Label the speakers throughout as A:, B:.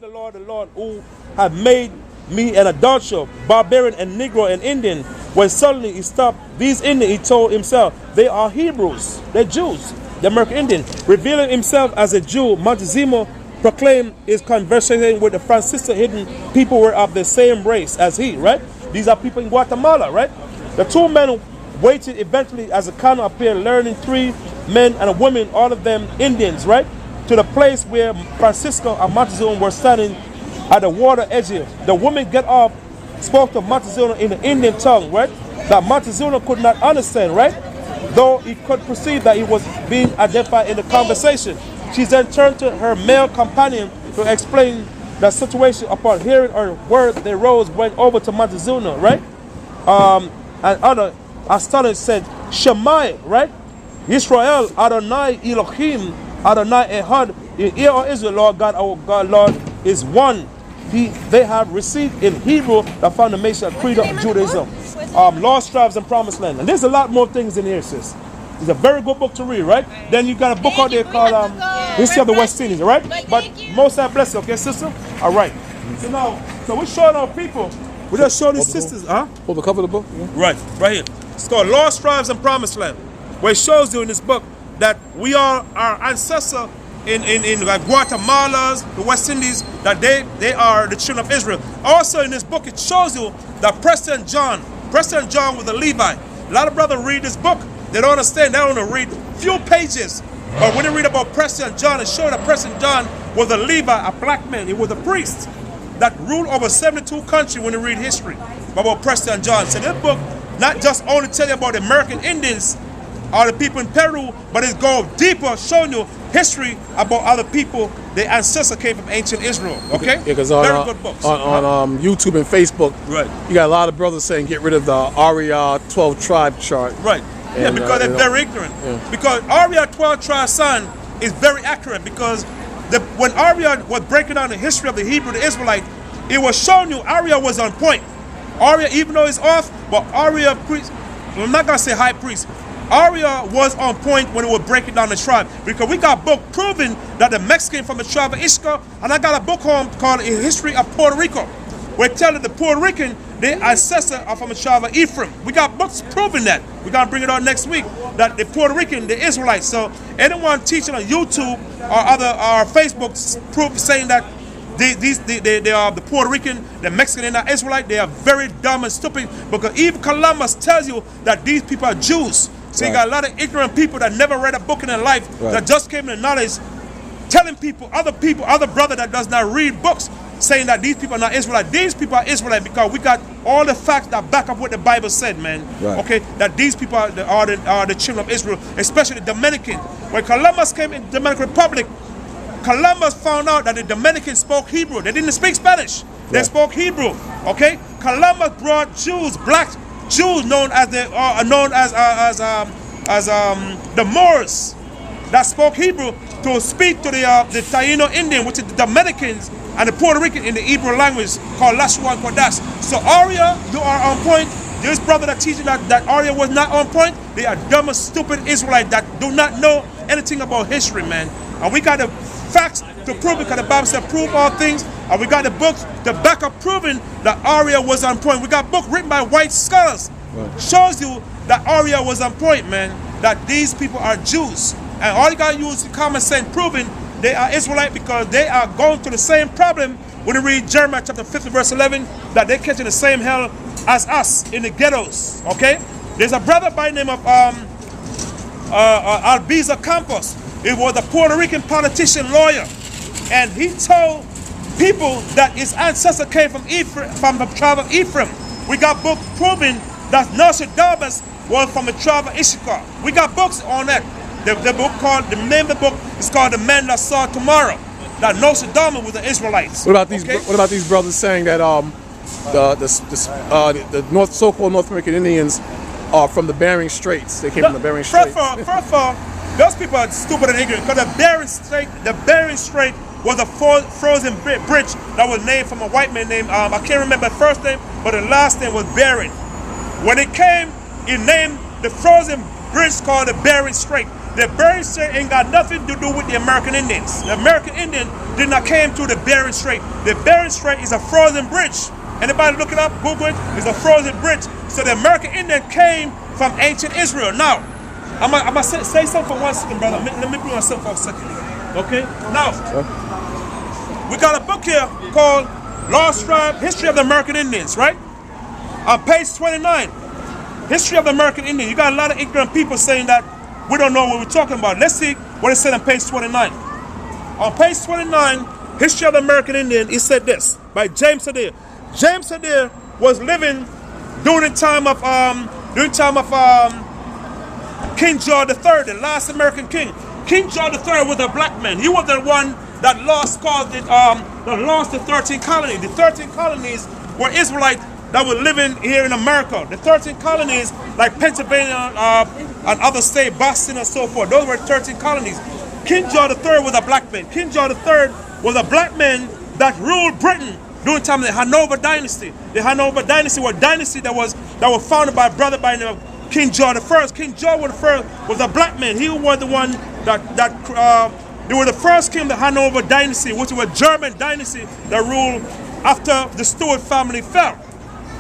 A: the Lord, who had made me an adulterer, barbarian and Negro and Indian. When suddenly he stopped these Indians, he told himself, they are Hebrews, they're Jews, the American Indian. Revealing himself as a Jew, Montezuma proclaimed his conversation with the Franciscan hidden people were of the same race as he, right? These are people in Guatemala, right? The two men waited eventually as the canoe appeared, learning 3 men and a woman, all of them Indians, right? To the place where Francisco and Montezuma were standing at the water edge. The woman get off, spoke to Montezuma in the Indian tongue, right? That Montezuma could not understand, right? Though he could perceive that he was being identified in the conversation. She then turned to her male companion to explain the situation. Upon hearing her words, they rose, went over to Montezuma, right? And other astonished said, Shemai, right? Israel, Adonai Elohim, Adonai Ehad, in ear of Israel, Lord God, our God, Lord, is one. They have received in Hebrew the foundation of creed of Judaism, law, strives, and promised land. And there's a lot more things in here, sis. It's a very good book to read, right? Then you got a book out there called History of the West Indies, right? But most I bless you, okay, sister? All right. So now, we're showing our people. We're just showing these sisters, huh?
B: Hold the cover of the book. Yeah.
A: Right here. It's called Law, Strives, and Promised Land, where it shows you in this book that we are our ancestor in like Guatemala, the West Indies, that they are the children of Israel. Also in this book, it shows you that Preston John was a Levite. A lot of brothers read this book. They don't understand. They only read few pages. But when they read about Preston John, it shows that Preston John was a Levite, a black man. He was a priest that ruled over 72 countries when you read history about Preston John. So this book not just only tell you about the American Indians or the people in Peru, but it goes deeper, showing you history about other people. Their ancestors came from ancient Israel. Okay?
B: Yeah, because on,
A: very good books.
B: On YouTube and Facebook,
A: right,
B: you got a lot of brothers saying get rid of the Arya 12 tribe chart.
A: Right. Yeah, and, because they're very ignorant. Yeah. Because Arya 12 tribe son is very accurate, because when Arya was breaking down the history of the Hebrew, the Israelite, it was showing you Arya was on point. Arya, even though it's off, but Arya priest, I'm not gonna say high priest, Arya was on point when it was breaking down the tribe, because we got a book proving that the Mexican from the tribe of Ishka, and I got a book home called A History of Puerto Rico, where it tells the Puerto Rican, their ancestors are from the tribe of Ephraim. We got books proving that. We're gonna bring it on next week, that the Puerto Rican, the Israelites. So anyone teaching on YouTube or Facebook saying that they are the Puerto Rican, the Mexican, and the Israelite, they are very dumb and stupid, because even Columbus tells you that these people are Jews. So you got a lot of ignorant people that never read a book in their life, that just came to knowledge, telling people, other brother that does not read books, saying that these people are not Israelite. These people are Israelite because we got all the facts that back up what the Bible said, man. Right. Okay, that these people are the children of Israel, especially the Dominican. When Columbus came in the Dominican Republic, Columbus found out that the Dominicans spoke Hebrew. They didn't speak Spanish. They spoke Hebrew. Okay, Columbus brought Jews, black Jews, known as the Moors, that spoke Hebrew, to speak to the Taino Indian, which is the Dominicans, and the Puerto Rican in the Hebrew language called Lashuan Kodash. So Arya, you are on point. This brother that teaches that Arya was not on point, they are dumb and stupid Israelites that do not know anything about history, man. And we got the facts to prove it, because the Bible said prove all things, and we got the books to back up proving that Arya was on point. We got a book written by white scholars, shows you that Arya was on point, man, that these people are Jews. And all you gotta use is common sense proving they are Israelite, because they are going through the same problem when you read Jeremiah chapter 50 verse 11, that they're catching the same hell as us in the ghettos. Okay, there's a brother by the name of Albiza Campos. It was a Puerto Rican politician, lawyer, and he told people that his ancestor came from Ephraim, from the tribe of Ephraim. We got books proving that Nostradamus was from the tribe of Issachar. We got books on that. The book called, the name of the book is called The Man That Saw Tomorrow. That Nostradamus was the Israelites.
B: What about these? Okay? What about these brothers saying that the so-called North American Indians are from the Bering Straits? They came from the Bering Straits.
A: First of all, those people are stupid and ignorant, because the Bering Strait was a frozen bridge that was named from a white man named, I can't remember the first name, but the last name was Bering. When it came, it named the frozen bridge called the Bering Strait. The Bering Strait ain't got nothing to do with the American Indians. The American Indian did not came through the Bering Strait. The Bering Strait is a frozen bridge. Anybody look it up, Google it? It's a frozen bridge. So the American Indian came from ancient Israel. Now, I'm gonna say something for 1 second, brother. Let me bring myself for a second. Okay? Now, we got a book here called Lost Tribe, History of the American Indians, right? On page 29, History of the American Indian. You got a lot of ignorant people saying that we don't know what we're talking about. Let's see what it said on page 29. On page 29, History of the American Indian, it said this by James Adair. James Adair was living during the time of King George III, the last American king. King George III was a black man. He was the one that lost the 13 colonies. The 13 colonies were Israelites that were living here in America. The 13 colonies, like Pennsylvania and other states, Boston and so forth, those were 13 colonies. King George III was a black man. King George III was a black man that ruled Britain during the time of the Hanover dynasty. The Hanover dynasty was a dynasty that was founded by a brother by the name of King George I. King George I was a black man. He was the one they were the first king of the Hanover dynasty, which was a German dynasty that ruled after the Stuart family fell.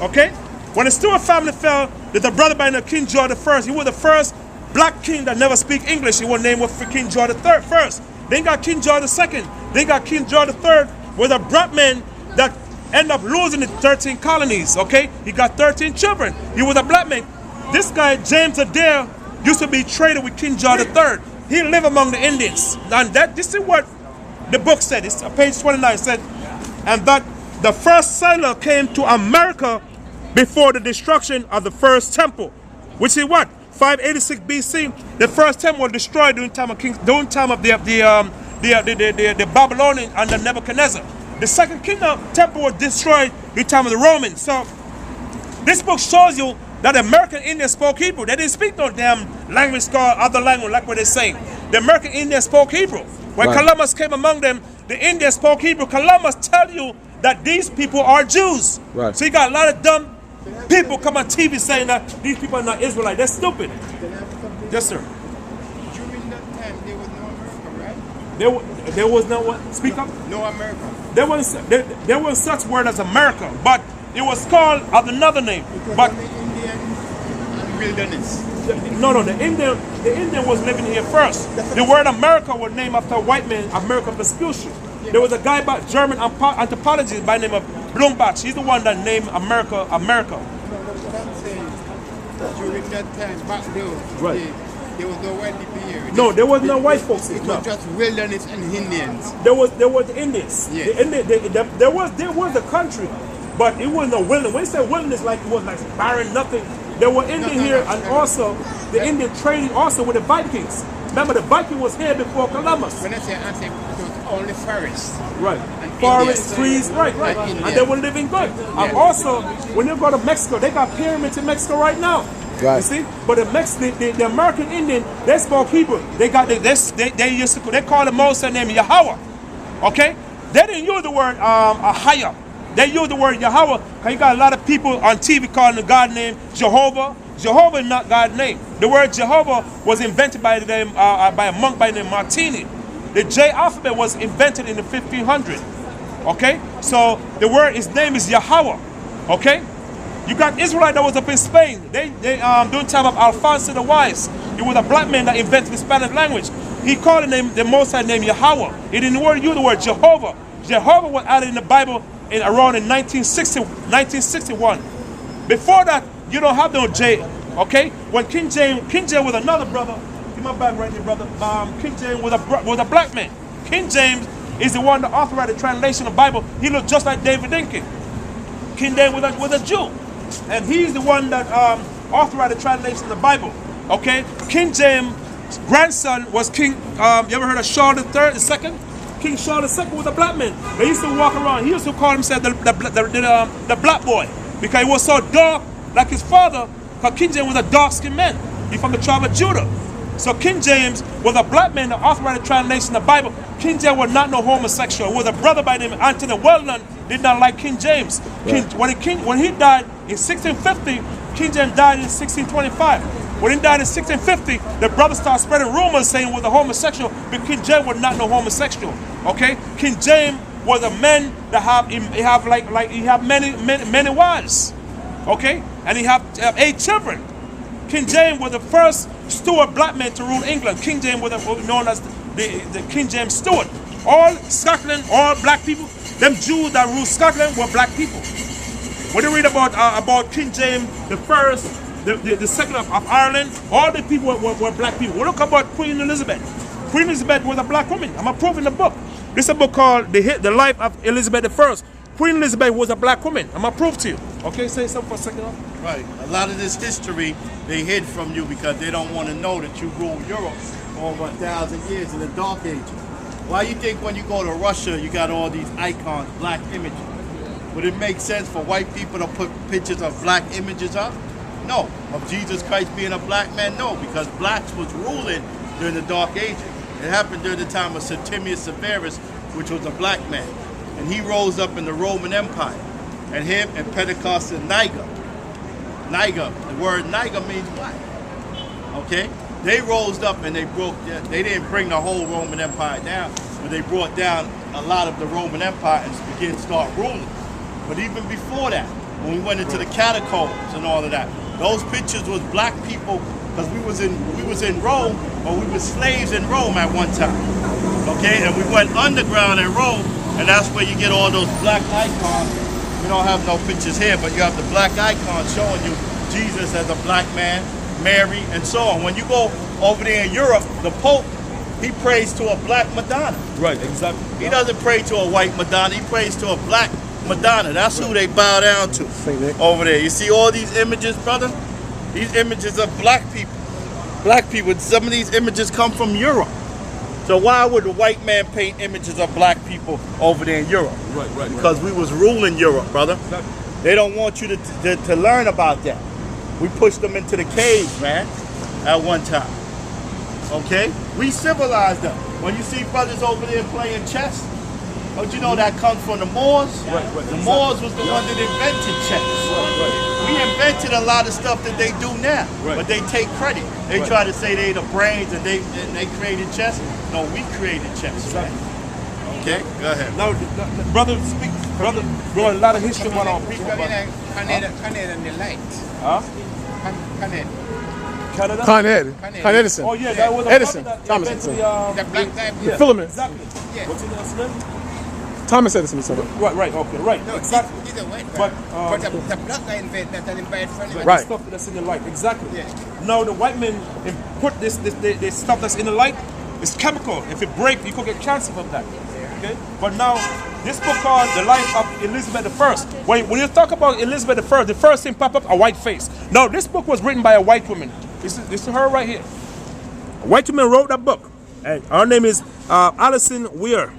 A: Okay? When the Stuart family fell, there's a brother by the name of King George I. He was the first black king that never speak English. He was named for King George III first. Then got King George II. Then got King George III, was a black man that ended up losing the 13 colonies. Okay? He got 13 children. He was a black man. This guy, James Adair, used to be traded with King George III. He lived among the Indians. And this is what the book said. It's page 29 said, and that the first settler came to America before the destruction of the first temple, which is what? 586 BC. The first temple was destroyed during time of the Babylonian under Nebuchadnezzar. The second temple was destroyed during time of the Romans. So this book shows you that the American Indians spoke Hebrew. They didn't speak no damn language called other language like what they're saying. The American Indians spoke Hebrew. When Columbus came among them, the Indians spoke Hebrew. Columbus tell you that these people are Jews. Right. So you got a lot of dumb people come on TV saying that these people are not Israelites. They're stupid. Yes, sir.
C: During that time, there was no America, right?
A: There was no what? Speak up.
C: No America.
A: There was such word as America, but it was called another name. But
C: wilderness.
A: No, the Indian was living here first. The word America was named after a white man, American Vespucci. There was a guy by German anthropologist by the name of Blumbach. He's the one that named America.
C: What I'm saying, during that time, back there, there was no white people here.
A: No, there was no white folks here.
C: It was just wilderness and Indians.
A: There was the Indians.
C: Yes.
A: There was the country, but it wasn't no wilderness. When you say wilderness, like it was like barren, nothing. There were Indians here, and also the Indian trading also with the Vikings. Remember, the Viking was here before Columbus.
C: When I say it was only forests.
A: Right.
C: And
A: Forests,
C: Indians.
A: trees, right. And they were living good. And also, when you go to Mexico, they got pyramids in Mexico right now. Right. You see? But the American Indian, they spoke Hebrew. They call the Moses name Yahweh. Okay? They didn't use the word Ahaya. They use the word Yahweh because you got a lot of people on TV calling the God name Jehovah. Jehovah is not God's name. The word Jehovah was invented by a monk by the name Martini. The J alphabet was invented in the 1500s. Okay? So the word, his name is Yahweh. Okay? You got Israelite that was up in Spain. They during time of Alfonso the Wise. He was a black man that invented the Spanish language. He called the Most High name Yahweh. He didn't use the word Jehovah. Jehovah was added in the Bible around in 1961. Before that, you don't have no J. Okay? When King James was another brother. Give my back right here, brother. King James was a black man. King James is the one that authorized the translation of the Bible. He looked just like Debunking. King James was a Jew. And he's the one that authorized the translation of the Bible. Okay? King James' grandson was King, you ever heard of Charles II? King Charles II was a black man. They used to walk around. He used to call himself the black boy because he was so dark like his father, because King James was a dark-skinned man. He's from the tribe of Judah. So King James was a black man that authorized the translation of the Bible. King James was not no homosexual. It was a brother by the name of Anthony Weldon did not like King James. Right. When he died in 1650, King James died in 1625. When he died in 1650, the brothers started spreading rumors saying he was a homosexual, but King James was not no homosexual. Okay, King James was a man that he have many wives. Okay, and he have 8 children. King James was the first Stuart black man to rule England. King James was known as the King James Stuart. All Scotland, all black people, them Jews that ruled Scotland were black people. When you read about King James the first, the second of Ireland, all the people were black people. We look about Queen Elizabeth. Queen Elizabeth was a black woman. I'm a proof in the book. This is a book called The Life of Elizabeth I. Queen Elizabeth was a black woman. I'm gonna prove to you. Okay, say something for a second.
D: Right. A lot of this history they hid from you because they don't want to know that you ruled Europe for over 1,000 years in the Dark Ages. Why you think when you go to Russia you got all these icons, black images? Would it make sense for white people to put pictures of black images up? No. Of Jesus Christ being a black man? No, because blacks was ruling during the Dark Ages. It happened during the time of Septimius Severus, which was a black man. And he rose up in the Roman Empire. And him and Pentecostal Niger. Niger, the word Niger means black. Okay? They rose up and they didn't bring the whole Roman Empire down, but they brought down a lot of the Roman Empire and began to start ruling. But even before that, when we went into the catacombs and all of that, those pictures was black people, because we was in Rome, or we were slaves in Rome at one time. Okay, and we went underground in Rome, and that's where you get all those black icons. We don't have no pictures here, but you have the black icons showing you Jesus as a black man, Mary, and so on. When you go over there in Europe, the Pope, he prays to a black Madonna.
A: Right, exactly.
D: He doesn't pray to a white Madonna, he prays to a black Madonna. That's who they bow down to over there. You see all these images, brother? These images of black people. Black people, some of these images come from Europe. So why would a white man paint images of black people over there in Europe?
A: Right.
D: Because we was ruling Europe, brother.
A: Exactly.
D: They don't want you to learn about that. We pushed them into the cave, man, at one time. Okay? We civilized them. When you see brothers over there playing chess, don't you know that comes from the Moors?
A: Right.
D: The Moors was the one that invented chess.
A: Right.
D: We invented a lot of stuff that they do now,
A: Right.
D: but they take credit. They try to say they the brains and they created chess. No, we created chess. Right? Okay, go ahead.
A: Now, brother, bro, a lot of history went on.
C: Canada and the light.
A: Huh?
C: Canada.
A: Canada?
B: Con Edison.
A: Oh yeah, that was a
B: Edison.
A: brother that
B: Thomas
A: invented
B: Edison.
C: The black guy.
B: The filament.
A: Exactly.
C: Yeah.
A: What's his name?
B: Thomas Edison was something.
A: Right. Okay, right.
C: No,
A: exactly.
C: he's a white guy.
A: But,
C: the black guy invented that and invited from him.
B: Right.
A: The stuff that's in the light. Exactly.
C: Yeah.
A: Now the white men put this stuff that's in the light. It's chemical. If it breaks, you could get cancer from that. Okay. But now this book called The Life of Elizabeth I. When you talk about Elizabeth I, the first thing pop up a white face. Now this book was written by a white woman. This is her right here. A white woman wrote that book. And her name is Alison Weir.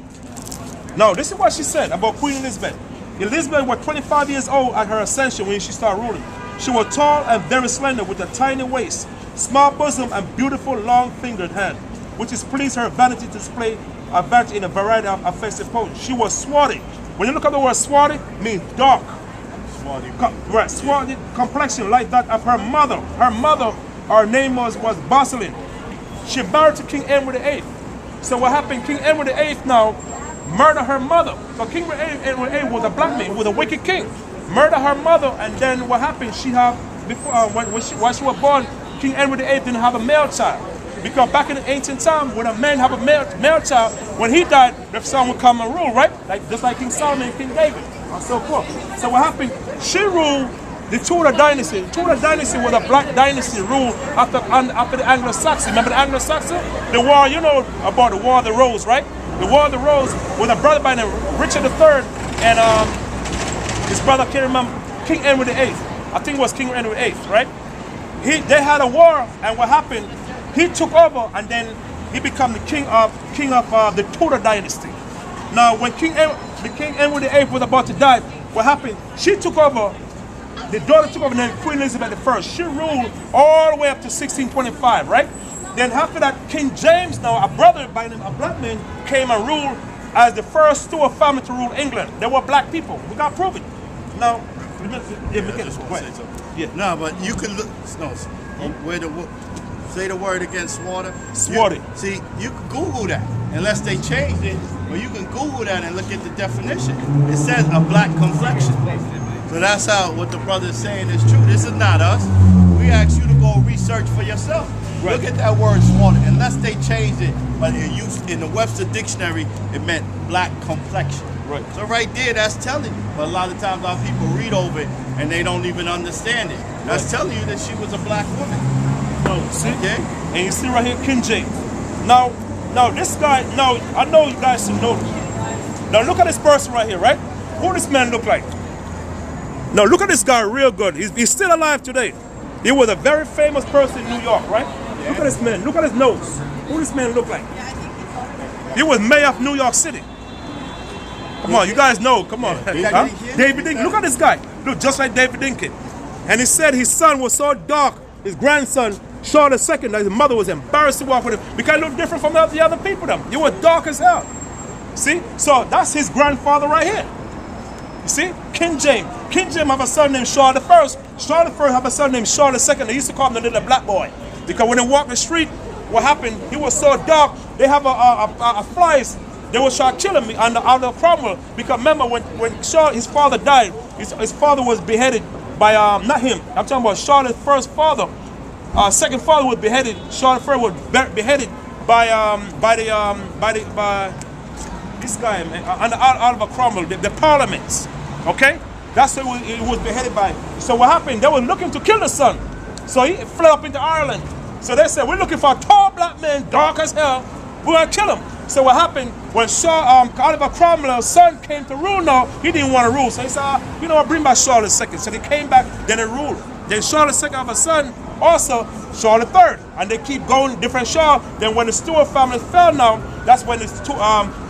A: Now, this is what she said about Queen Elizabeth. Elizabeth was 25 years old at her ascension when she started ruling. She was tall and very slender with a tiny waist, small bosom, and beautiful long-fingered hand, which is pleased her vanity to display her vanity in a variety of offensive poses. She was swarthy. When you look at the word swarthy, it means dark. Swarthy. Swarthy complexion like that of her mother. Her name was Boscelin. She married to King Edward VIII. So what happened? King Edward VIII now murdered her mother. So King Edward VIII was a black man, was a wicked king. Murdered her mother, and then what happened? She had before when she was born, King Edward VIII didn't have a male child. Because back in the ancient time, when a man have a male child, when he died, the son would come and rule, right? Just like King Solomon and King David, and so forth. So what happened? She ruled the Tudor dynasty. The Tudor dynasty was a black dynasty ruled after the Anglo-Saxon. Remember the Anglo-Saxon? The war, you know about the War of the Rose, right? The War of the Rose was a brother by the name of Richard III and his brother, I can't remember, King Edward VIII. I think it was King Edward VIII, right? They had a war, and what happened? He took over, and then he became the king of the Tudor dynasty. Now, when King Edward VIII was about to die, what happened? She took over. The daughter took over, and then Queen Elizabeth I. She ruled all the way up to 1625, right? Then after that, King James, now a brother by the name of black man, came and ruled as the first Stuart family to rule England. They were black people. We got to prove it. Now,
D: Yeah, but you can look. No, Where the say the word again, slaughter.
A: Slaughter.
D: See, you can Google that unless they changed it, but you can Google that and look at the definition. It says a black complexion. So that's how what the brother is saying is true. This is not us. We ask you to go research for yourself.
A: Right.
D: Look at that word slaughter. Unless they changed it, but it used in the Webster dictionary, it meant black complexion.
A: Right.
D: So right there, that's telling you. But a lot of times our people read over it and they don't even understand it. That's telling you that she was a black woman.
A: No, see?
D: Okay?
A: And you see right here, King James. Now this guy, now I know you guys should know this. Now look at this person right here, right? Who this man look like? Now look at this guy real good. He's still alive today. He was a very famous person in New York, right? Yeah. Look at this man. Look at his nose. Who this man look like? He was mayor of New York City. Come on, you guys know. Come on. Huh? David Dinkin. Look at this guy. Look just like David Dinkin. And he said his son was so dark, his grandson, Shaw II, that his mother was embarrassed to walk with him because he looked different from the other people. He was dark as hell. See? So that's his grandfather right here. You see? King James. King James have a son named Shaw I. Shaw I have a son named Shaw II. They used to call him the little black boy. Because when they walked the street, what happened? He was so dark, they have a flies. They were trying to kill him under Cromwell. Because remember, when Shaw, his father died, his father was beheaded by, not him, I'm talking about Shaw the first father. Second father was beheaded. Shaw I was beheaded by this guy, man, under Oliver Cromwell, the parliaments. Okay? That's who he was beheaded by. So what happened? They were looking to kill the son. So he fled up into Ireland. So they said, we're looking for a tall black man, dark as hell. We're going to kill him. So what happened, when Oliver Cromwell's son came to rule now, he didn't want to rule. So he said, you know what, bring back Shaw II. So they came back, then they ruled. Then Shaw II have a son, also Shaw III. And they keep going, different Shaw. Then when the Stuart family fell now, that's when the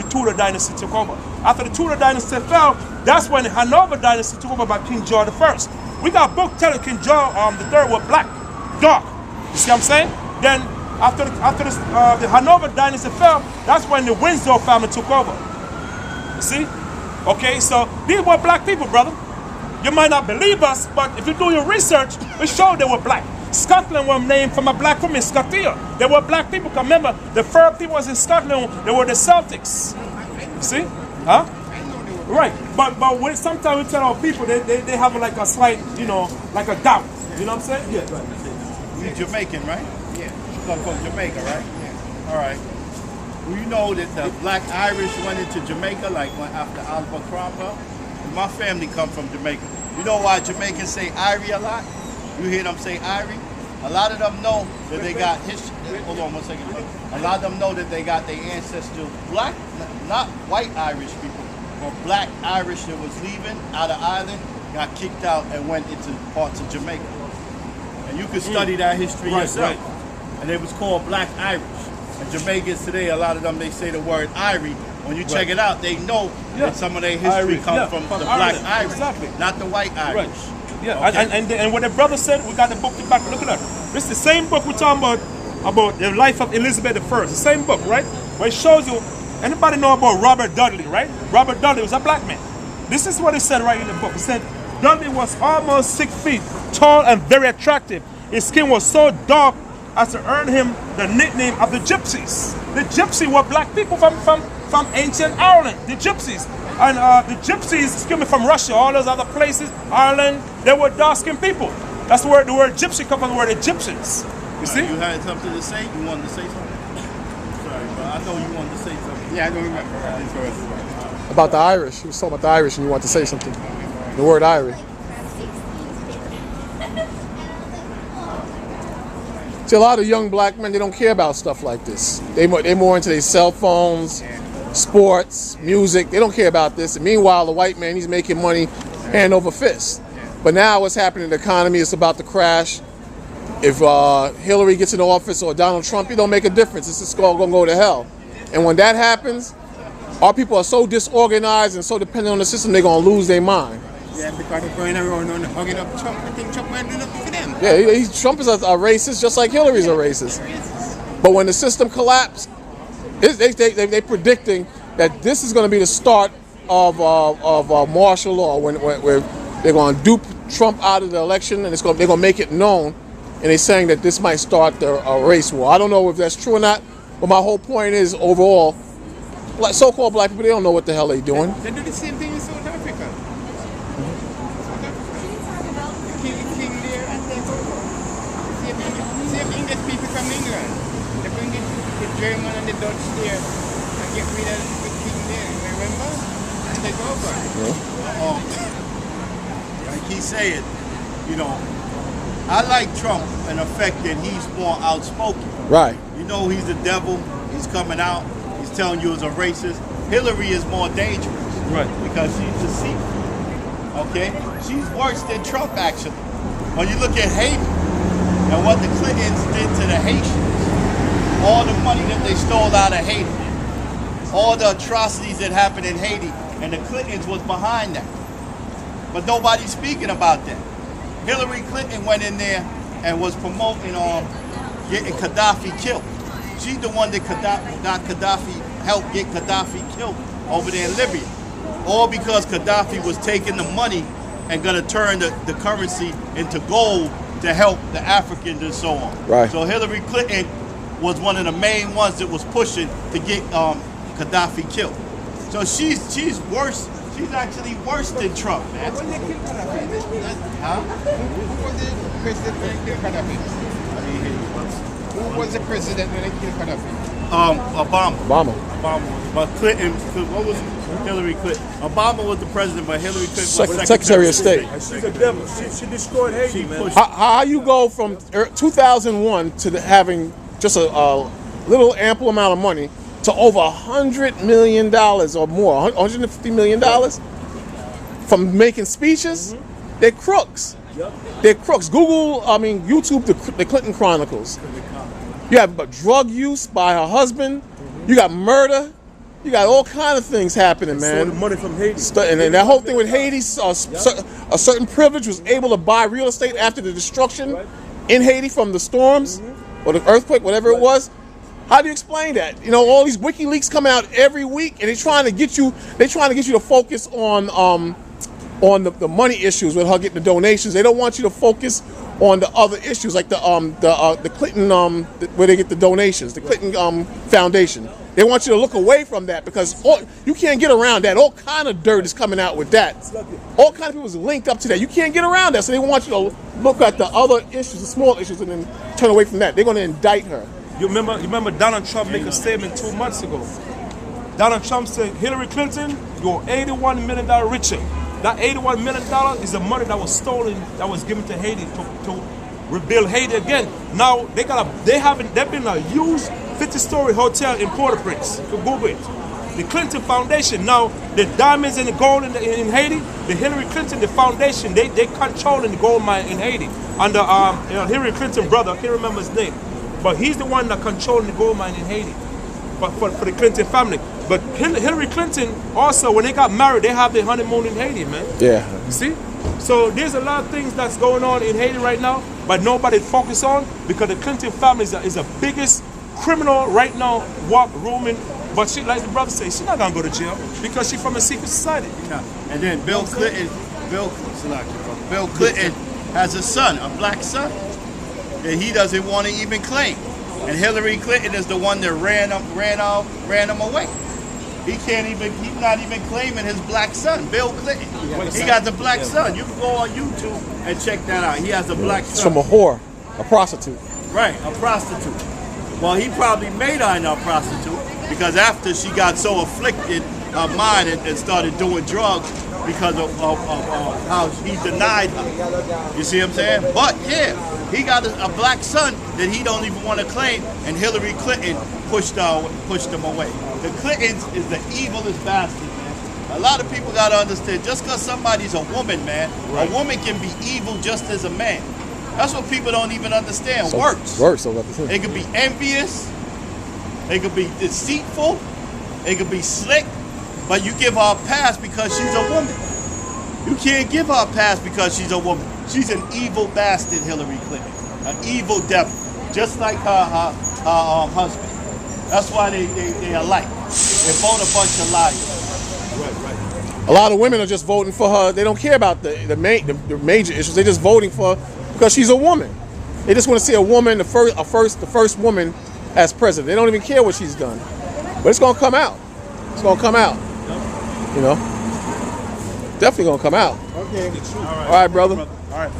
A: Tudor dynasty took over. After the Tudor dynasty fell, that's when the Hanover dynasty took over by King George I. We got a book telling King George III was black, dark. You see what I'm saying? Then after the Hanover dynasty fell, that's when the Windsor family took over. You see? Okay, so these were black people, brother. You might not believe us, but if you do your research, we show they were black. Scotland was named from a black woman, Scotia. They were black people. Remember, the first people was in Scotland, they were the Celtics. You see? Huh? Right. But when sometimes we tell our people, they have like a slight, like a doubt. You know what I'm saying? Yeah, right.
D: You're Jamaican, right?
C: Yeah.
D: You come from Jamaica, right?
C: Yeah.
D: All right. Well, you know that the black Irish went into Jamaica like after Oliver Cromwell? My family come from Jamaica. You know why Jamaicans say Irie a lot? You hear them say Irie? A lot of them know that they got history. Hold on 1 second. A lot of them know that they got their ancestors black, not white Irish people, but black Irish that was leaving out of Ireland, got kicked out and went into parts of Jamaica. And you can study that history yourself. Right. And it was called black Irish. And Jamaicans today, a lot of them, they say the word Irie. When you check it out, they know that some of their history comes from the black Irish,
A: exactly.
D: Not the white Irish.
A: Right. Yeah,
D: Okay.
A: and what the brother said, we got the book back. Look at that. This is the same book we're talking about the life of Elizabeth I. The same book, right? Where it shows you, anybody know about Robert Dudley, right? Robert Dudley was a black man. This is what it said right in the book. It said, Dudley was almost 6 feet tall and very attractive. His skin was so dark as to earn him the nickname of the Gypsies. The Gypsies were black people from ancient Ireland, the Gypsies. And the Gypsies, excuse me, from Russia, all those other places, Ireland, they were dark-skinned people. That's where the word gypsy comes from, the word Egyptians. You see?
D: You had something to say? You wanted to say something? Sorry, but I know you wanted to say something.
C: Yeah, I don't remember.
B: About the Irish. He was talking about the Irish and you want to say something. The word Irish. See, a lot of young black men, they don't care about stuff like this. They're more into their cell phones, sports, music. They don't care about this. And meanwhile, the white man, he's making money hand over fist. But now what's happening in the economy is about to crash. If Hillary gets in office or Donald Trump, it don't make a difference. It's just going to go to hell. And when that happens, our people are so disorganized and so dependent on the system, they're going to lose their mind.
C: Yeah, because they're going around and hugging up Trump. I think Trump might do nothing for them.
B: Yeah, Trump is a racist, just like Hillary's a racist. But when the system collapses, they're predicting that this is going to be the start of martial law, where they're going to dupe Trump out of the election, and they're going to make it known and they're saying that this might start a race war. I don't know if that's true or not, but my whole point is overall, like so-called black people, they don't know what the hell they're doing.
C: They do the same thing in South Africa. South Africa. King there and take over. Same English people from England. They bring the German and the Dutch there and get rid of the king there. Remember? And take over.
D: Like he said, you know, I like Trump in the fact that he's more outspoken.
B: Right.
D: You know he's the devil. He's coming out. He's telling you he's a racist. Hillary is more dangerous.
A: Right.
D: Because she's deceitful. Okay? She's worse than Trump, actually. When you look at Haiti and what the Clintons did to the Haitians, all the money that they stole out of Haiti, all the atrocities that happened in Haiti, and the Clintons was behind that. But nobody's speaking about that. Hillary Clinton went in there and was promoting getting Gaddafi killed. She's the one that got Gaddafi, helped get Gaddafi killed over there in Libya. All because Gaddafi was taking the money and gonna turn the currency into gold to help the Africans and so on.
B: Right.
D: So Hillary Clinton was one of the main ones that was pushing to get Gaddafi killed. So she's worse. She's actually worse than Trump, man.
C: When they killed Gaddafi,
D: Huh?
C: who was the president when they killed Gaddafi? Who was the president when they killed Gaddafi?
D: Obama. But Clinton, what was Hillary Clinton? Obama was the president, but Hillary Clinton was
B: Secretary of State.
A: She's a devil. She destroyed Haiti, man.
B: How you go from 2001 to having just a little ample amount of money to over $100 million or more, $150 million from making speeches? They're crooks. They're crooks. YouTube, the Clinton Chronicles. You have drug use by her husband. You got murder. You got all kind of things happening, man.
A: Stole the money from Haiti.
B: And that whole thing with Haiti, a certain privilege was able to buy real estate after the destruction in Haiti from the storms or the earthquake, whatever it was. How do you explain that? You know, all these WikiLeaks come out every week, and they're trying to get you to focus on the money issues with her getting the donations. They don't want you to focus on the other issues like the Clinton where they get the donations, the Clinton Foundation. They want you to look away from that because you can't get around that. All kind of dirt is coming out with that. All kind of people is linked up to that. You can't get around that. So they want you to look at the other issues, the small issues, and then turn away from that. They're going to indict her.
A: You remember Donald Trump made a statement 2 months ago. Donald Trump said, Hillary Clinton, you're $81 million richer. That $81 million is the money that was stolen, that was given to Haiti to rebuild Haiti again. Now they've been a huge 50-story hotel in Port-au-Prince. You Google it. The Clinton Foundation. Now the diamonds and the gold in Haiti, the Hillary Clinton, the foundation, they controlling the gold mine in Haiti. And the Hillary Clinton brother, I can't remember his name, but he's the one that controlling the gold mine in Haiti. But for the Clinton family. But Hillary Clinton also, when they got married, they have their honeymoon in Haiti, man.
B: Yeah.
A: You see? So there's a lot of things that's going on in Haiti right now, but nobody focus on because the Clinton family is the biggest criminal right now, roaming. But she, like the brother says, she's not gonna go to jail because she's from a secret society.
D: Yeah. And then Bill Clinton has a son, a black son, that he doesn't want to even claim. And Hillary Clinton is the one that ran him away. He's not even claiming his black son, Bill Clinton. He got the black son. You can go on YouTube and check that out. He has a black son.
B: It's from a whore, a prostitute.
D: Right, a prostitute. Well, he probably made her into a prostitute because after she got so afflicted her mind and started doing drugs because of how he denied her. You see what I'm saying? But yeah, he got a black son that he don't even want to claim, and Hillary Clinton pushed him away. The Clintons is the evilest bastard, man. A lot of people got to understand, just because somebody's a woman, man, a woman can be evil just as a man. That's what people don't even understand. Works. It could be envious. It could be deceitful. It could be slick. But you give her a pass because she's a woman. You can't give her a pass because she's a woman. She's an evil bastard, Hillary Clinton. An evil devil. Just like her husband. That's why they alike. They're both a bunch of liars.
A: Right.
B: A lot of women are just voting for her. They don't care about the major issues. They're just voting for her because she's a woman. They just want to see a woman, the first woman as president. They don't even care what she's done. But it's gonna come out. It's gonna come out. You know, definitely gonna come out.
C: Okay.
B: All right, brother.
A: All right.